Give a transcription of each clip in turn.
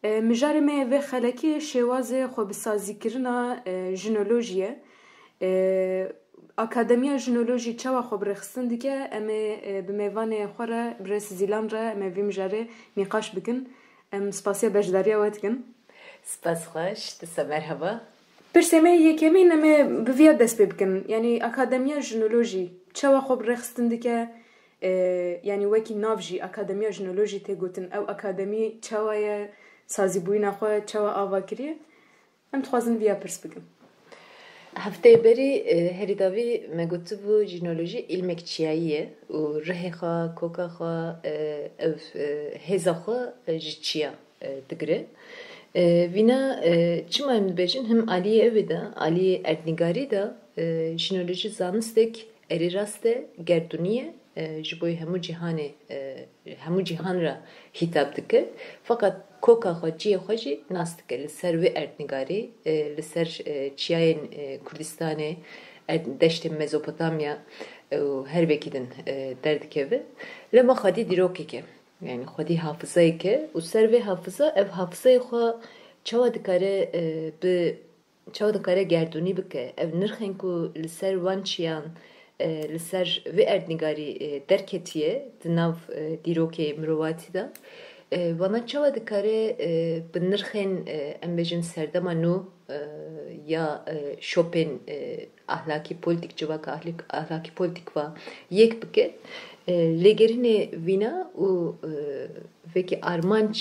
Mijarê me vê xelekê şêwazê xwebisazîkirina jinolojiye. Akademiya jinolojî çawa xwe birêxistin dike, em ê bi mêvanê xwe re bi rê Zîlan re em ê vî mijarê nîqaş bikin. Em spasiya bejdariya we dikin. Spas xweş, disa merhaba. Pirsê me yekemîn em ê bi vîya dest pê bikin. Yanî akademiya jinolojî çawa xwe birêxistin dike, yanî wekî nav jî akademiya jinolojî tê gotin, ew akademî çawa ye, sazîbûyîna xwe çawa ava kiriye? Em dixwazin vîya pirs bikin. Hefteyê berî herî davî me gotibû jinolojî ilmek çiyayî ye û rihê xwe, koka xwe, ev hêza xwe ji çiya digire. Vîna çima em dibêjin him aliyê evê de, aliyê erdnîgarî de jinolojî zanîstek erê rast e, gerdûnî ye, ji bo hemû cîhan re hitap dike. Fakat koka xwe, ciyê xwe jî nas dike li ser vê erdnîgarî, li ser çiyayên Kurdistanê, deştên Mezopotamya û her vekî din derdikeve. Lema xwedî dîrokek e. Yani xwedî hafızayek e û ser vê hafıza ev hafızayê xwe çawa dikare gerdûnî bike. Ev nirxên ku li ser wan çiyan li ser vê erdnîgarî derketiye di nav dîrokê mirovatî de wana çawa dikare bi nirxên em bêjin serdema nû ya şopên ahlakî politik civaka ahlakî politik va yek bike. Lêgerînê vîna û vekî armanc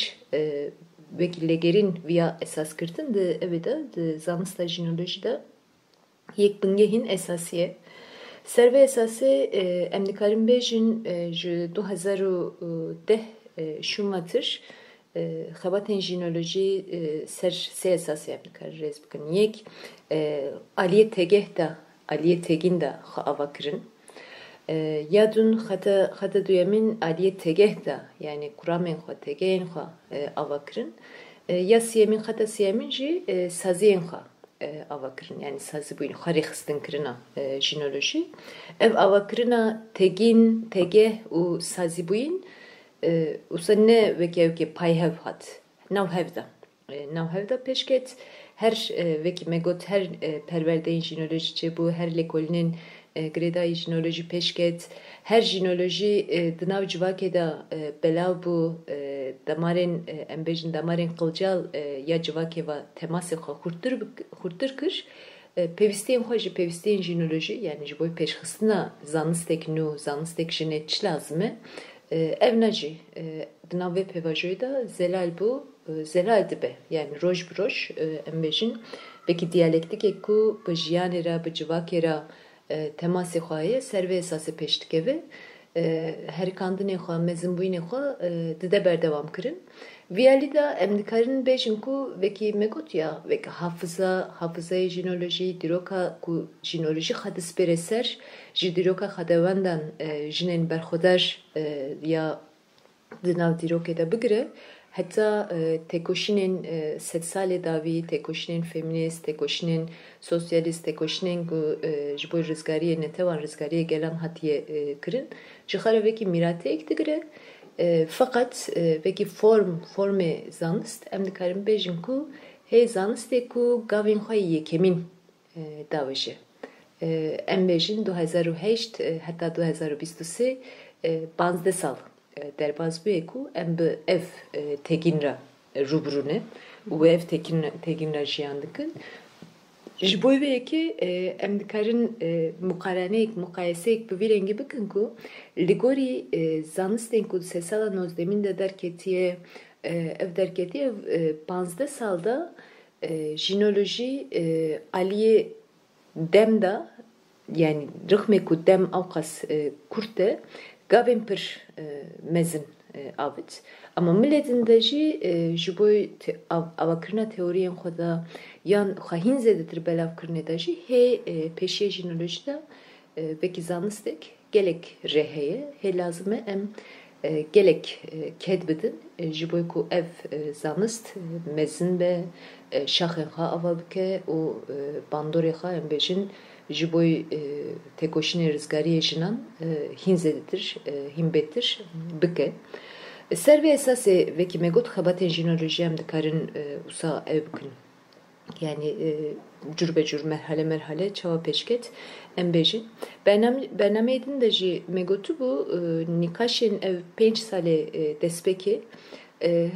vekî lêgerîn vîya esaskirtin di evê de di zanista jinolojî de yek bingehîn esasî ye. Ser vê esasê em dikarin bêjin ji 2010 şûmatir xebatên jinolojî ser sê esasê em dikarin rêz bikin. Yek aliyê tegeh de, aliyê tegîn de xwe ava kirin. Yadun xeta duyemîn aliyê tegeh de, yani kuramên xwe, tegehên xwe ava kirin. Ya siyemîn xeta siyemîn jî saziyên xwe ava kirin. Yani sazîbûyîn, xwe rêxistin kirina jinolojî. Ev avakirina tegîn, tegeh û sazîbûyîn wisa ne wekî evkê payhev hat. Navhev de. Navhev de pêş ket. Her wekî me got her perwerdeyên jinolojî çêbû, her lêkolînên girêdayî jinolojî pêş ket. Her jinolojî di nav civakê de belav bû demarên em bêjin demarên qilcal ya civakê ve temasê xwe xurtir kir. Pêwîstiyên xwe ji pêwîstiyên jinolojî, yani ji bo pêşxistina zanîstek nû, zanîstek jinê çi lazim e? Ev ne jî di nav vê pêvajoyê de zelal bû, zelal dibe. Yani roj bi roj em bêjin vekî diyalektikek ku bi jiyanê re, bi civakê re temasê xwe heye ser vê esasê pêş dikeve. Herikandinê xwe, mezinbûyînê xwe dide berdewam kirin. Vîyalî de em dikarin bêjin ku vekî me got ya vekî hafızayê jinolojî, dîroka ku jinolojî xwe dispêre ser ji dîroka xwedewendan jinên berxwedar ya di nav dîrokê de bigire. Heta têkoşînên sed salê davî, têkoşînên femînîst, têkoşînên sosyalîst, têkoşînên ku ji bo rizgariyê netewan rizgariyê gelan hatiye kirin. Ji xwe re vekî mîrateyek digire. Fakat vekî formê zanist em dikarin bêjin ku hê zanistê ku gavên xwe yekemîn dawêje. Em bêjin 2008 heta 2023 15 sal derbas bûye ku em bi ev tegîn re rûbirû ne û ev tegîn re jiyan dikin. Ji bo vê yekê em dikarin muqaraneyek, muqayeseyek bi vî rengî bikin ku li gorî zanistên ku di sê sala nozdemîn de derketiye, ev derketiye 15 salda jinolojî aliyê dem de, yani rixmê ku dem awqas kurt e, gavên pir mezin avit. Ama milletin de jî ji bo avakirina teoriyên xwe de yan xwehîn zêdetir belavkirinê de jî hê pêşiya jinolojî de vekî zanîstek gelek rê heye. Hê lazim e em gelek ked bidin ji bo ku ev zanîst mezin be, şaxên xwe ava bike û bandorê xwe em bêjin ji bo têkoşînê rizgariyê jinan hîn zêdetir, hîn bêhtir bike. Ser ve esası veki megot xabatên jinoloji em dikarin usa ev bikin. Yani cür be cür merhale merhale çava peşket em bejin. Bername edin de jî megotu bu nikaşên ev 5 sale destpêkê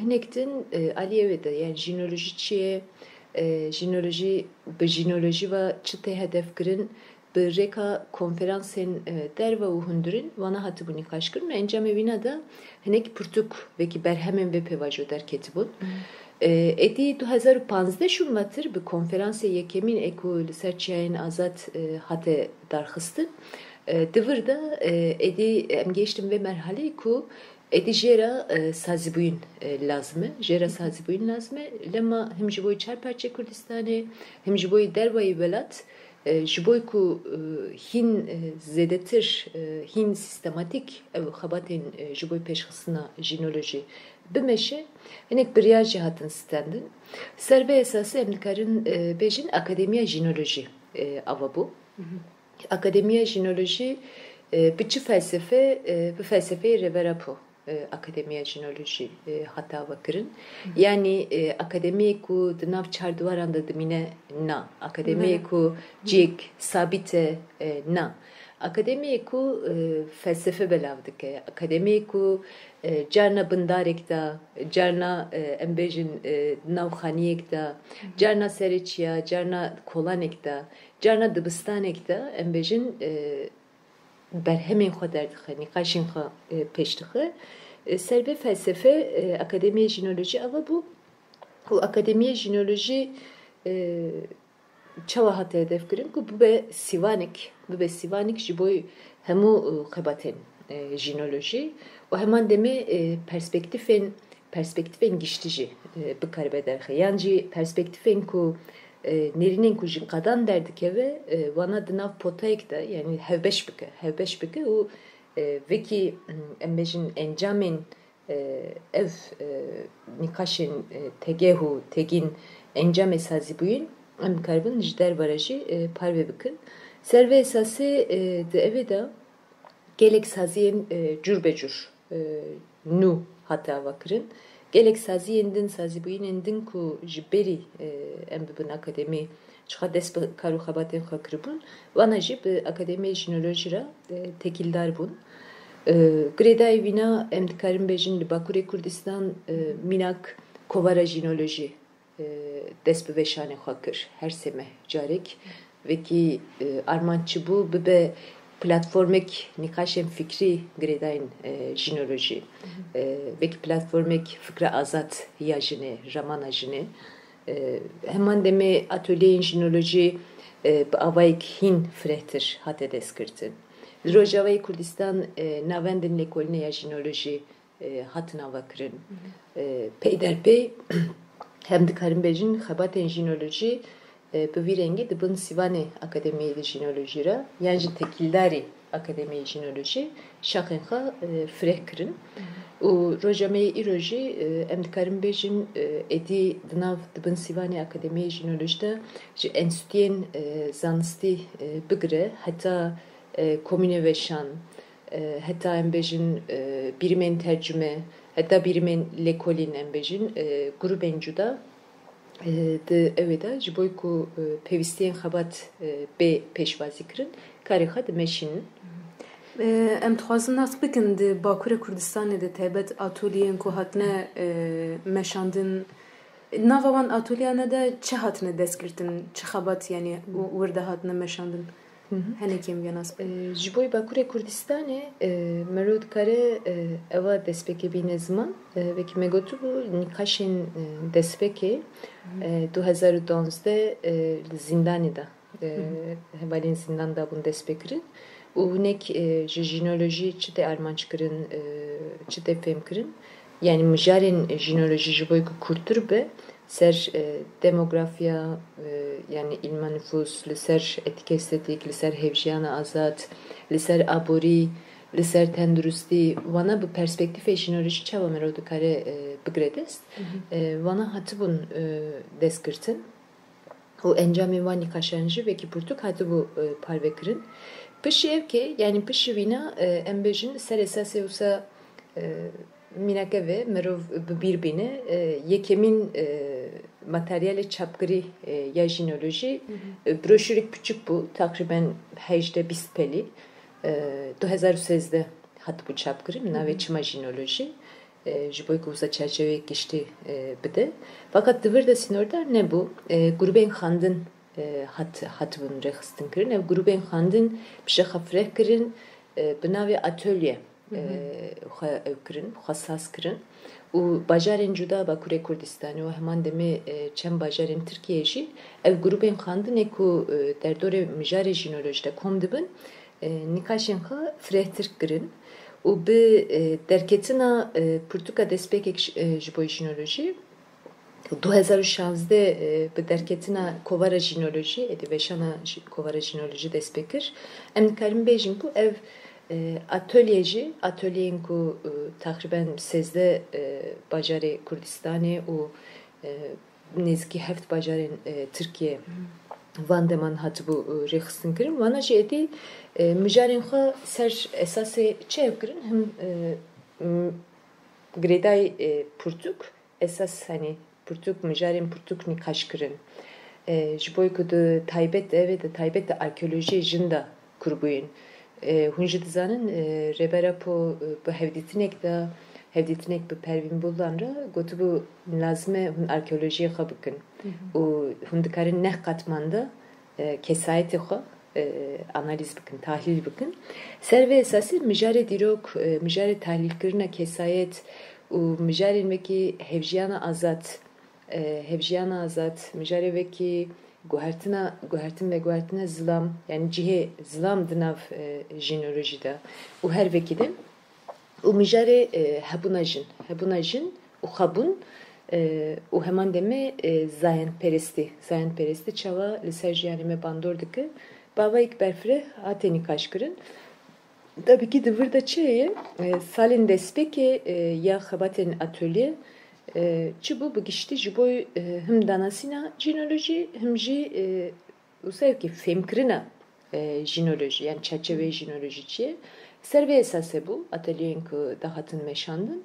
hinektin Aliyevê de yani jinoloji çiye jinoloji bi jinoloji ve çi hedef kirin bi reka konferansên derve û hundirin wana hatibû nîqaş kirin encamê vîna da hinek pirtûk vekî berhemên vê pêvajo derketibûn. Êdî 2015 şûnvattir bi konferansê yekemîn êku li ser çiyayên azad hate darxistin. Divir da êdî em geçtin vê merhaleyê ku êdî jêra sazîbûyîn lazım e. Jêra sazîbûyîn lazım e. Lema him ji bo çar parçe Kurdistanê, him ji bo derwayê welat ji bo ku hîn zêdetir, hîn sistematik ew xebatên ji bo pêşxistina jinolojî bimeşe hinek birya jî hatin stendin. Ser vê esasî em dikarin bêjin akademiya jinolojî ava bû. Akademiya jinolojî bi çi felsefe bi felsefeyê Reverapo akademiya jinolojî hata vekirin. Yani akademiyê ku di nav çar diwaran da dimîne na. Akademiyê ku cêk sabît e na. Akademiyê ku felsefe belav dike. Akademiyê ku carna bindarek da, carna em bêjin navxaniyek da, carna serê çiya, carna kolanek da, carna dibistanek da em bêjin berhemên xwe derdixe, nîqaşên xwe pêş dixe. Ser vê felsefe akademiyê jinolojî ava bû û akademiyê jinolojî çawa hate hedef kirin ku bibe sîvanek ji bo hemû xebatên jinolojî û heman demê perspektifên giştî jî bikaribe derxe. Yan jî perspektifên ku nêrînên ku ji qadan derdikeve wana di nav potayek de yani hevbeş bike û vekî em bêjin encamên ev nîqaşên tegeh û tegîn encamê sazîbûyîn em dikaribin ji dervara jî parve bikin. Ser vê esasî di evê de gelek saziyên cür be cür nû hata vekirin. Gelek saziyên din sazîbûyînên din ku ji berî em bibin akademî çiqa dest bi kar û xebatên xwe kiribûn wana jî bi akademiyê jinolojî re tekîldar bûn. Girêdayê vîna em dikarin bêjin li Bakurê Kurdistan mînak kovara jinolojî dest bi veşanê xwe kir her sê meh carek vekî armançı bû bibe platformek nîqaşên fikrî girêdayên jinolojî vekî platformek fikra azad ya jinê, ramana jinê. Heman demê atölyeyên jinolojî bi avayek hîn firehtir hate destgirtin. Li Rojavayê Kurdistan navendên lêkolînê ya jinolojî hatin avekirin. Peyderpey hem dikarin bêjin xebatên jinolojî bi vî rengî dibin Sîvanê Akademiyê de Jinolojî re yan jî tekîldarê Akademiyê Jinolojî şaxên xwe fireh kirin. û rojameyê îro jî em dikarin bêjin êdî di nav dibin Sîvanê Akademiyê Jinolojî de ji enstitûyên zanistî bigire heta komîne veşan heta em bêjin birimên tercüme heta birimên lêkolîn em bêjin grubên cuda di evê de ji bo ku pêwîstiyên xebat bê pêşwazî kirin karê xwe dimeşînin. Em dixwazin nas bikin di Bakurê Kurdistanê de taybet atölyeyên ku hatine meşandin nava wan atölyeyan de çi hatine destgirtin çi xebat yani wir de hatine meşandin henekêm ya nas ji bo Bakurê Kurdistanê mero dikare eva destpêkê bîne ziman vekî me gotu bû nîqaşên destpêkê 2012 li zindanê da hevalên zindan da bûn destpê kirin û hinek ji jinolojî çi tê armanc kirin çi tê fêm kirin yani mijarên jinolojî ji bo ku kurtir be ser demografiya yani ilma nüfus li ser etik estetik li ser hevjiyana azad li ser aborî li ser tendurustî wana bi perspektifê jinolojî çawa mero dikare bigire dest wana hatibûn destgirtin û encamên wan nîqaşan jî vekî pirtûk hatibû parve kirin. Pişî ev ke yani pişî vîna em bêjin ser esasê wisa minake ve merov birbirine yekemin materyale çapkırı ya jinoloji broşürik küçük bu takriben hejde bispeli 2013'de hat bu çapkırı nave çıma jinoloji jiboy kuza çerçeve geçti bide fakat dıvır da sinorda ne bu gruben khandın hat bun rexstin kirin ev gruben khandın bir şey xafreh kirin binavi atölye kirin hassas kirin u bajarên cuda Bakurê Kurdistanê û heman demê çend bajarên Tirkiyeyê jî ev grubên xandinê ku derdorê mijarê jînolojî de kom dibin nîqaşên xwe firehtir kirin û bi derketina pirtûka destpêkek ji bo jînolojî 2016 bi derketina kovara jînolojî êdî veşana kovara jînolojî dest pê kir em dikarin bêjin ku ev atölyeyên ku takriben 13 bajarê Kurdistanê û nêzîkî heft bajarên Tirkiye van deman hatibû rêxistin kirin wana jî êdî mijarên xwe ser esasê çi ev kirin him girêdayê pirtûk esas hani pirtûk mijarên pirtûk nîqaş kirin ji bo ku di taybet evê de taybet de arkeolojiyê jin da kurbûyîn hûn jî dizanin rêbera bi hevdîtinek de hevdîtinek bi Pervîn Buldan re gotibû lazim e hûn arkeolojiyê xwe bikin û hûn dikarin neh qatman de kesayetê xwe analiz bikin tahlîl bikin ser vê esasî mijarê dîrok mijarê tahlîlkirina kesayet û mijarên wekî hevjiyana azad mijarê wekî guhertin ve guhertina zilam yani cihê zilam di nav jînolojî de û her vekî de û mijarê hebûna jin û xebûn û heman demê zayenperestî çawa li ser jiyanê me bandor dike bavayek berfireh hatê nîqaş kirin tabii ki dıvır da çi ye salên destpêkê ya xebatên atölye çi bu bigiştî ji bo him danasîna jînolojî him jî wisa ki fêmkirina jînolojî yani çerçeveyê jînolojî çi ye ser vê esasê bû atölyeyên ku dahatin meşandin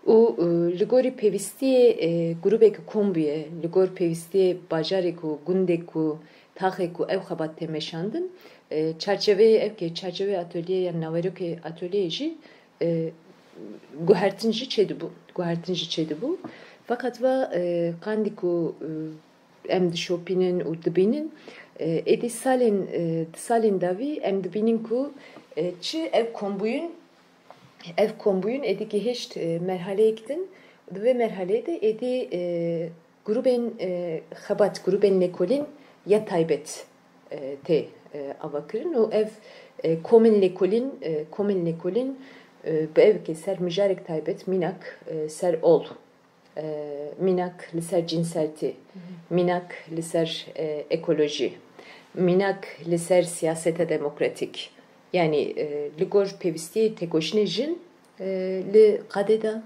û li gorî pêwîstiyê grubeke kom bûye li gor pêwîstiyê bajarê ku gundê ku taxê ku ew xebat tê meşandin çerçeveyê çerçeve atölyeyê yani naverokê atölyeyê jî guhertin jî çêdibû fakat va qandî ku em dişopînin û dibînin êdî salên davî em dibînin ku çi ev kombûyîn êdî gihîşt merhaleyek din di vê merhaleyê de êdî grubên xebat grubên lêkolîn ya taybet tê ava kirin û ev komên lêkolîn bi evkê ser mijarek taybet mînak ser ol mînak li ser cinseltî mînak li ser ekolojî mînak li ser siyaseta demokratîk yani li gor pêwîstiyê têkoşînê jin li qadê da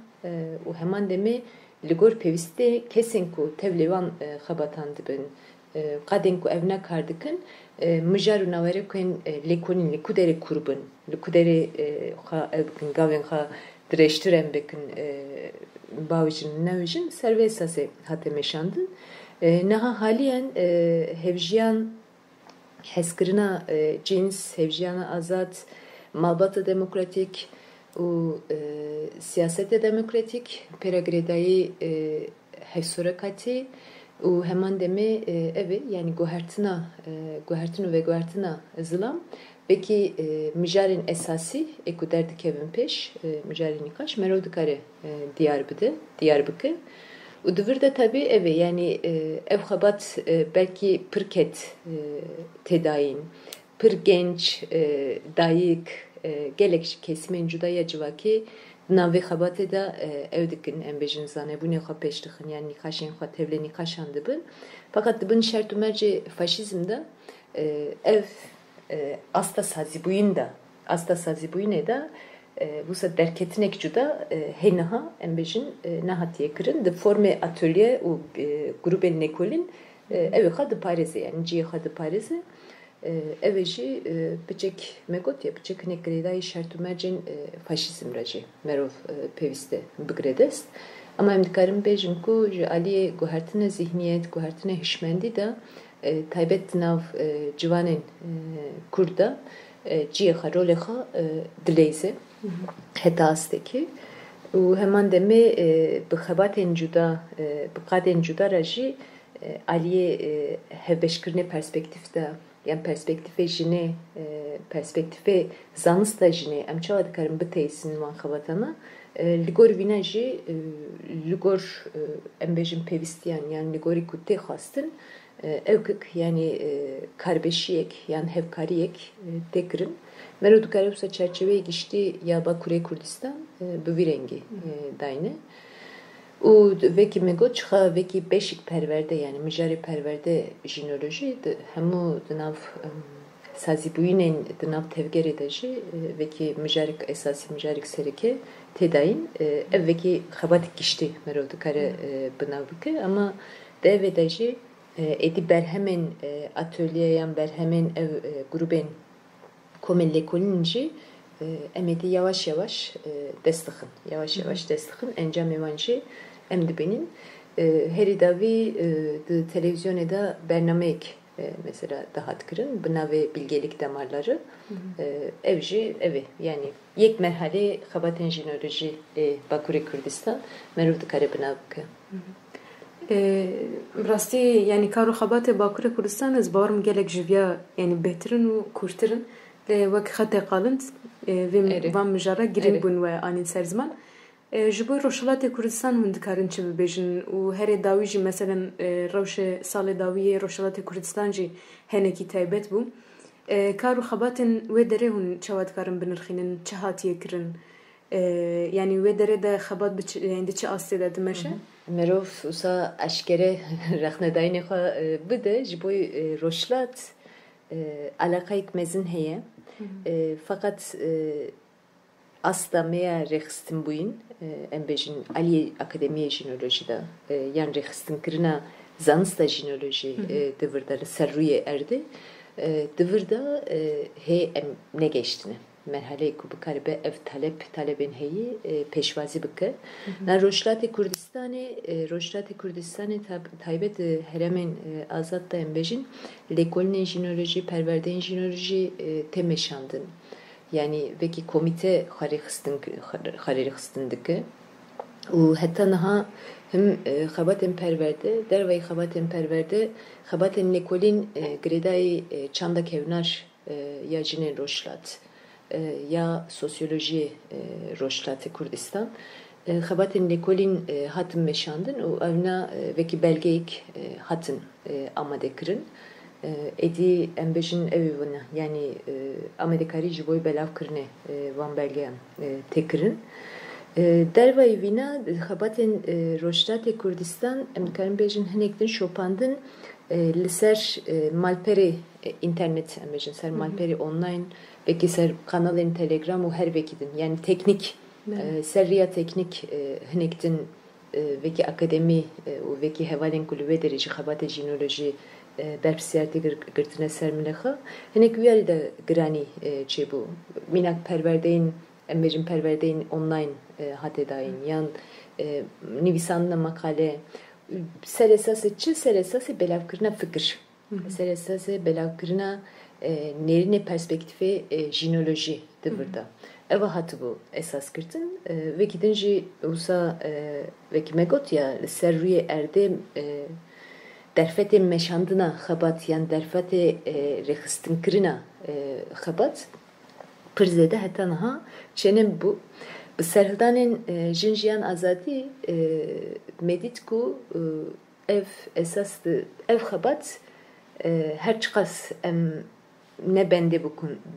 û heman demê li gor pêwîstiyê kesên ku tev lê wan xebatan dibin qadên ku ev nekar dikin mijar û nawerekên lêkolîn li ku derê kurbin li ku derê xwe ev bikin gavên xwe dirêjtir em bikin bavê jin newê jin ser vê esasê hate meşandin niha haliyen hevjiyan hezkirina cins hevjiyana azad malbata demokratik û siyaseta demokratik pera girêdayî hevsorekatî û heman demê evê yani guhertin ve guhertina zilam vekî mijarên esasî ku derdikevin pêş mijarê nîqaş merov dikare diyar bike û divir de tabii evê yani ev xebat belkî pir ket têdayîn pir genç dayîk gelek kesimên cuda ya civakê navê xebatê de ew dikin em bêjin zanebûnê xwe pêş dixin yani nîqaşên xwe tevlê nîqaşan dibin fakat dibin şert û mercê faşîzm de ev asta sazîbûyînê de wisa derketinek cuda hê niha em bêjin nehatiye kirin di formê atölye û grubên lêkolîn evê xwe diparêze yani ciyê xwe diparêze eveci bıçak megot ya bıçak nekredayı şartı mercin faşizm racı merov peviste bigredest ama em dikarim bejim ku aliye guhertine zihniyet guhertine hişmendi da taybet nav civanen kurda ciha roleha dileyze heta asteki و همان دمه بخبات جدا بقاد جدا رجی علیه هبشکرنه پرسپکتیف دا yani perspektife jine perspektife zansta jine em çava dikarim biteysin van xabatana ligor vinaji ligor embejim pevistiyan yani ligori kutte xastin evkik yani karbeşiyek yani hevkariyek tekrin Mero dukarepsa çerçeveye geçti ya Bakure Kurdistan bu bir rengi dayne. U veki mego çıxa veki beşik perverde yani mijari perverde jinoloji hemu dınav sazibuyinen dınav tevgeri deji veki mijarik esası mijarik serike tedayin ev veki xabatik geçti mero dukare bınav bike ama deve deji edi berhemen atölyeyen berhemen ev gruben komelle kolinci emedi yavaş yavaş destekhin yavaş yavaş destekhin encam evanci emdi benim heridavi televizyonda bernamek mesela daha tıkırın buna ve bilgelik damarları evci evi yani yek merhale xabaten jinoloji Bakure Kurdistan meruvdu kare buna bıkı rastî yani karo xebatê Bakurê Kurdistan ez barim gelek jiviya yani bêhtirin û kûrtirin lê wek xetê qalind vê van mijara girîng bûn we anîn ser ziman ji bo Rojhilatê Kurdistan hûn dikarin çi bibêjin û herê dawî jî meselen rewşê salê dawiyê Rojhilatê Kurdistan jî henekî taybet bû karo xebatên wê derê hûn çawa dikarin binirxînin çi hatiye kirin yani wê derê de xebat yani çi astê de dimeşe Merov usa aşkere rahnedayne kha bide jiboy Rojhilat alakayk mezin heye fakat asla meya rexistin buyin embejin Ali Akademiye Jinolojida yan rexistin kirina zansta jinoloji dıvırda serruye erdi dıvırda he ne geçtini merhale ku bikaribe ev talebin heyi peşvazi bike na Rojhilatê Kurdistanê taybet heremen azat da embejin lekolne jinoloji perverden jinoloji temeşandın yani veki komite xarixistin dike u hatta naha hem xabaten perverde dervey xabaten perverde xabaten lekolin gredai çanda kevnar ya jine Rojhilat ya sosyoloji Rojhilatê Kurdistan xebatên lêkolîn hatin meşandin û evna vekî belgeyek hatin amade kirin êdî em bêjin ew ê bûne yani amadekarî ji bo belavkirinê van belgeyan tê kirin dervayê vîna xebatên Rojhilatê Kurdistan em dikarin bêjin hinek din şopandin li ser malperê internet em bêjin ser malperê online vekî ser kanalên Telegram û her vekî din yani teknik seriya teknik hinektin vekî akademî û vekî hevalên ku li wê derê jî xebatê jinolojî berpirsiyartê girtine ser milexa hinek wî de giranî çêbû mînak perwerdeyên em bêjin perwerdeyên online hatê dayîn yan nivîsandina makale ser esasê çi ser esasê belavkirina fikir ser esasê belavkirina nêrînê perspektifê jinolojî dıvırda eva hatı bu esas girtin vekî din jî wisa vekî me got ya li ser rûyê erdê derfetê meşandina xebat yan derfetê rexistin-kirina xebat pir zêde heta niha çêne bû bi serhildanên jin jiyan azadî medît ku ev esas ev xebat her çiqas em ne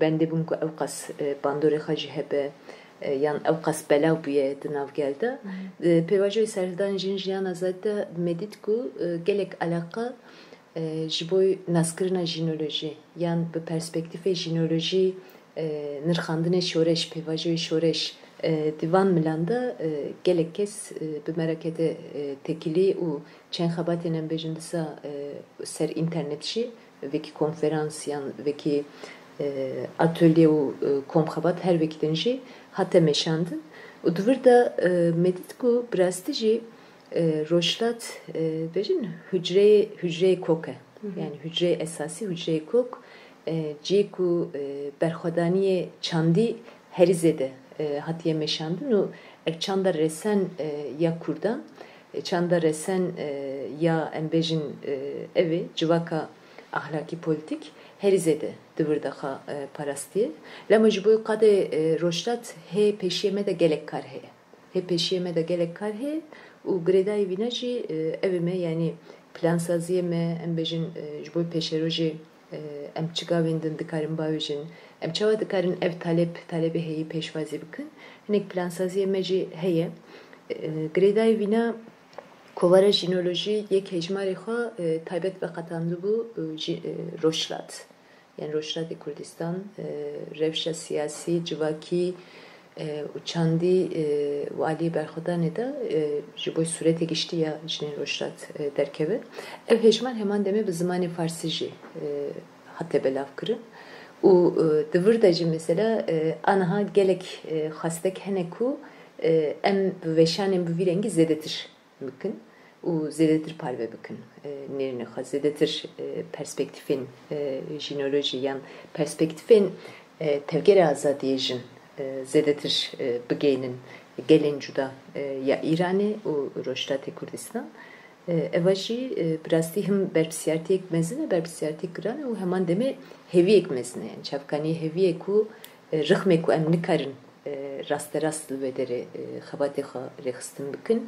bende bun ku ew qas bandorê xwe jî hebe yan ew qas belav bûye di navgelda pêvajoyê serhildanên jin jiyan azadî de medît ku gelek alaqa ji bo naskirina jinolojî yan bi perspektifê jinolojî nirxandinê şoreş pêvajoyê şoreş divan milan da gelek kes bi merakete tekilî û çend xebatên em bêjin disa ser internet jî veki konferansyan veki atölye u komxabat her vekiden jî hate meşandın. U divir da medit ku brastici roşlat bejin hücre koke. Yani hücre esası hücre kok cî ku berxwedaniye çandî herizede hatiye meşandın u çanda resen ya Kurdan çanda resen ya embejin evi civaka ahlaki politik herizede divir daha parastiye. Lama jiboy kade roşlat he peşiyeme de gelek kar he. He peşiyeme de gelek kar he. U greday vinaji evime yani plansaziye me embejin jiboy peşeroji em çıgavindin dikarin bavijin em çava dikarin ev talebi heyi peşvazi bikın. Hinek plansaziye meji heye. Greday vina kovara jinoloji yek hejmari kha taybet ve katandı bu roşlat. Yani Roşlat-ı Kurdistan, revşa siyasi, civaki, uçandi vali berxudanı da jiboy surete geçti ya jinin Roşlat derkeve. Ev hejman hemen deme bir zamanı Farsıcı hatta belav kırı. U divir da mesela anaha gelek hastek heneku em veşanem bu virengi zedetir mümkün. U zedetir parve bakın nerine zedetir perspektifin jinoloji yan perspektifin tevgere azadiyejin zedetir bigeynin gelin juda ya İran'ı u Roşlat-ı Kurdistan evaji brasti him berbsiyarti ekmezine berbsiyarti kıran u hemen deme hevi ekmezine yani çavkani hevi ku rıhme ku em nikarin rast vedere xabati xa rexistin bakın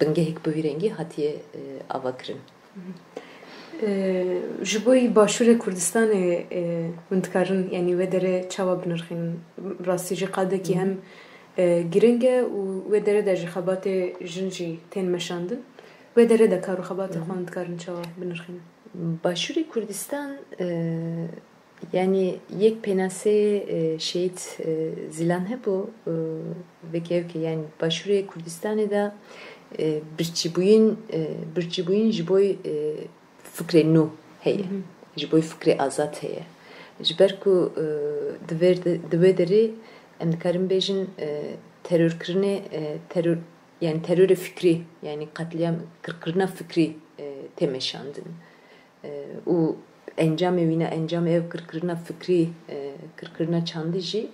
bingehek bu virengi hatiye avakırın. Jiboy başure Kurdistan'e mıntıkarın yani vedere çava binirxin rastici qade ki hem giringe u vedere de jixabate jinji ten meşandın vedere de karu xabate mıntıkarın çava binirxin. Başure Kurdistan yani yek penase şehit zilan hebu ve kevki yani başure Kurdistan'e da birçibuyun jiboy fikre nu heye. Jiboy fikre azat heye. Jiber ku dvederi em dikarim bejin terör kırne terör yani terör fikri yani katliam kırkırna fikri temeşandın. U encam ev kırkırna fikri kırkırna çandıcı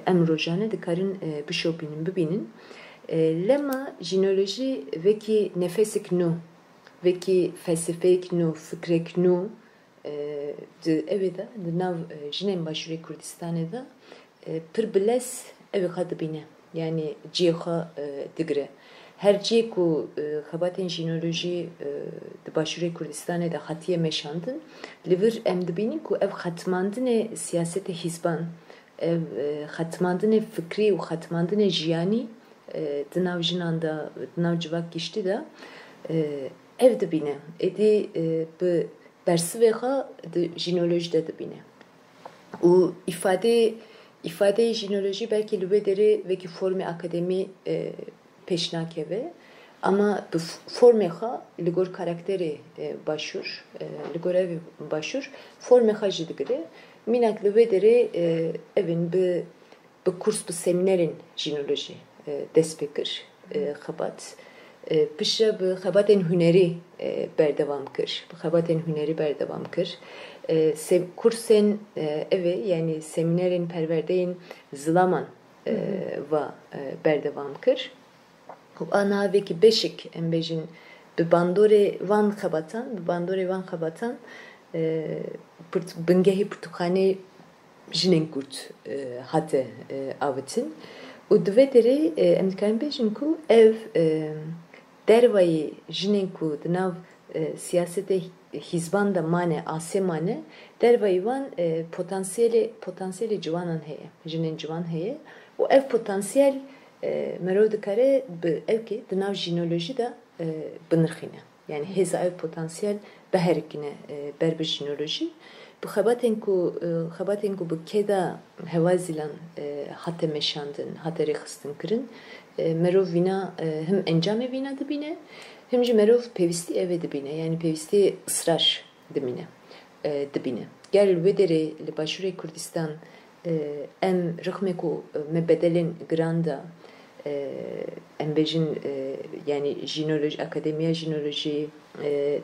em rojane dikarin bişopinin lema jinoloji veki nefesik nu veki felsefek nu fikrek nu evda nav jinen başure Kurdistan'da da pirbiles ev kadbine yani ciha digre her cihe ku xabaten jinoloji başure Kurdistan'da hatiye meşandın livir emdibinin ku ev xatmandine siyasete hizban ev xatmandine fikri u xatmandine jiyani dınav jinanda dınav civak geçti da ev dibine edi bu bersi veha jinoloji de dibine u ifade jinoloji belki lüvederi ve ki forme akademi peşnakeve ama bu formeha ligor karakteri başur ligor ev başur formeha jidigre minak lüvederi evin bu kurs bu seminerin jinoloji despekir xabat pişe bu xabaten hüneri berdevam kır bu xabaten hüneri berdevam kır kursen eve yani seminerin perverdeyin zılaman va berdevam kır ana veki beşik embejin bu bandore van xabatan bingehi Pırtukhane jinen kurt hate avitin u dvederi emdikarin bejin ku ev dervayı jinen ku dinav siyasete hizbanda mane asemane dervayı van potansiyeli civanan heye jinen civan heye o ev potansiyel merodikare ev ki dinav jinoloji da binirxine yani heza ev potansiyel beherikine berber jinoloji bu xabaten ku bu keda hevazilan hate meşandın hate rexistin kirin merov vina hem encam evina dibine hem ji merov pevisti eve dibine yani pevisti ısrar dibine dibine. Gel ve deri li başure Kurdistan em rıhme ku me bedelin granda em bejin yani jinoloji akademiya jinoloji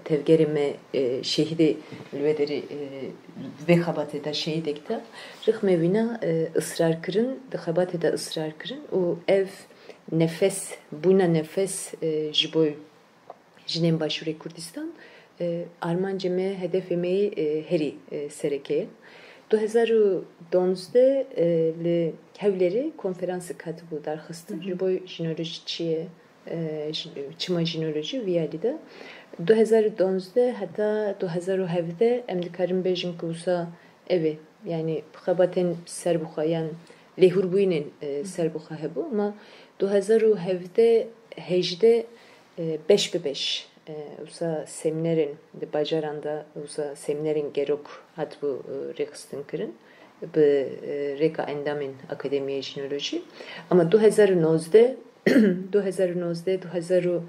tevgerime şehidi ve deri ve xabateta şehidekta rıhme vina ısrar kırın de xabateta ısrar kırın o ev nefes buna nefes jiboy jinem başure Kurdistan Armanca me hedef emeği heri serekeye. 2012'de li hevleri konferansı katıbı darxistın. Jiboy jinoloji çiye çima jinoloji viyalide. 2012'de hatta 2017'de emdikarim bejim kusa evi yani xabaten serbuxayan lehur buyinin serbuxa hebu ama 2017'de hejde 5-5 usa seminerin de bacaranda usa seminerin gerok hat bu rekstin kırın bu reka endamin akademiye jinoloji ama 2019'de 2020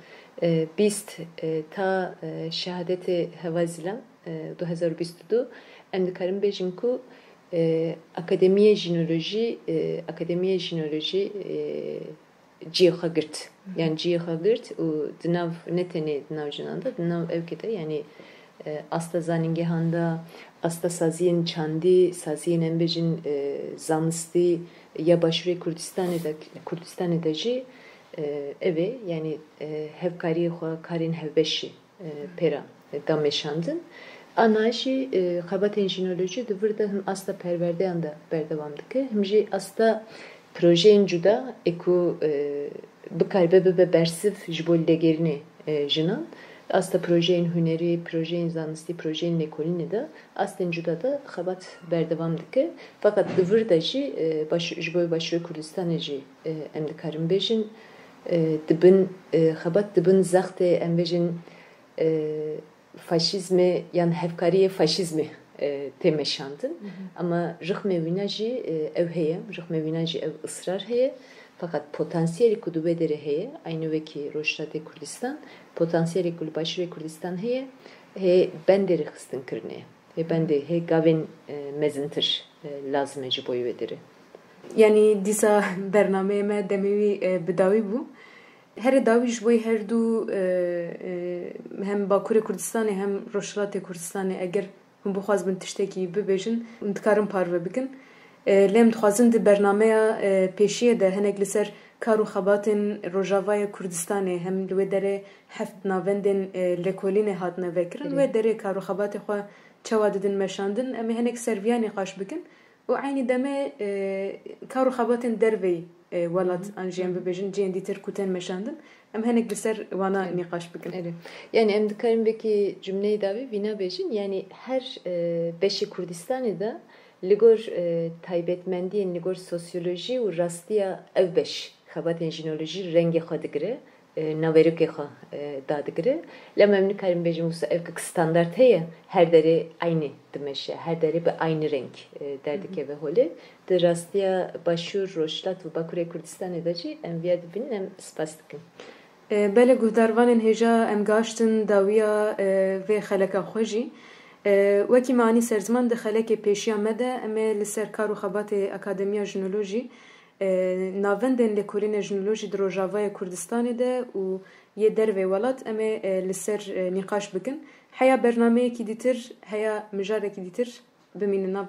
ta şehadeti hevazilan 2020'de emdikarim bejim ku akademiye jinoloji ciha girt. Yani ciha girt o dınav neteni dınav jinanda dınav evkete yani asta zaningehanda asta saziyen çandi saziyen embejin zanlısti ya başure Kurdistan edeci eve yani hevkari xwa karin hevbeşi pera dameşandın anaji xabaten jinoloji dıvırda hım asta perverde anda berdevamdıke hım ji asta projeyin cuda eku bu kalbe be bersif jibol legerini jinan asta projeyin hüneri projeyin zanlısti projeyin lekolini de asten cuda da xabat berdevamdıke fakat dıvırda ji jibol başure Kurdistan ji emdikarim bejin dibin xabat dibin zaxte embejin faşizmi yani hevkariye faşizmi temeşandın ama rıhme vinaji ev heye rıhme vinaji ev ısrar heye fakat potansiyeli kudu bedere heye aynı veki Roşrate Kurdistan potansiyeli kudu başure Kurdistan heye he ben de rıhstın kırneye he ben de he gavin mezintir lazım eci boyu vederi yani disa bernameme demevi bedavi bu her davi jboy her du hem Bakure Kurdistan'ı hem Roşrate Kurdistan'ı eğer hum bixwaz bin tiştekî bibêjin hûn dikarin parve bikin lêm dixwazin di bernameya pêşiyê de hinek li ser kar û xebatên Rojavaya Kurdistanê hem li wê derê heft navendên lêkolînê hatine vekirin wê derê kar û xebatê xwe çawa didin meşandin em ê hinek serviyanê xweş bikin û aynî demê kar û xebatên derveyî welat an jiyên bibêjin ciyên dîtir ku tên meşandin em hinek li ser wana nîqaş bikin. Yani em dikarin vekî cümleyi davi vîna bêjin yani her beşi Kurdistanê de ligor taybetmendiyên ligor sosyoloji û rastiya ev beş xebatên jinolojî rengê xwe digire naverokê xwe dadigire lem em nikarin bêjin wisa ev standart heye her derê aynı dimeşe her derê bi aynı renk derdike ve holê di rastiya başûr Roşlat û Bakure Kurdistanê de jî em viya dibînin em spas dikin. Bele guhdarvanên hêja em gaştin dawiya vê xeleka xwe jî wekî manî serziman di xelekê pêşiya me de em ê li ser kar û xebatê akademiya jinolojî navendên lêkolînê jinolojî di Rojavaya Kurdistanê de û yê dervê welat em ê li ser nîqaş bikin heya bernameyekî dîtir heya mijarekî dîtir bimînin nav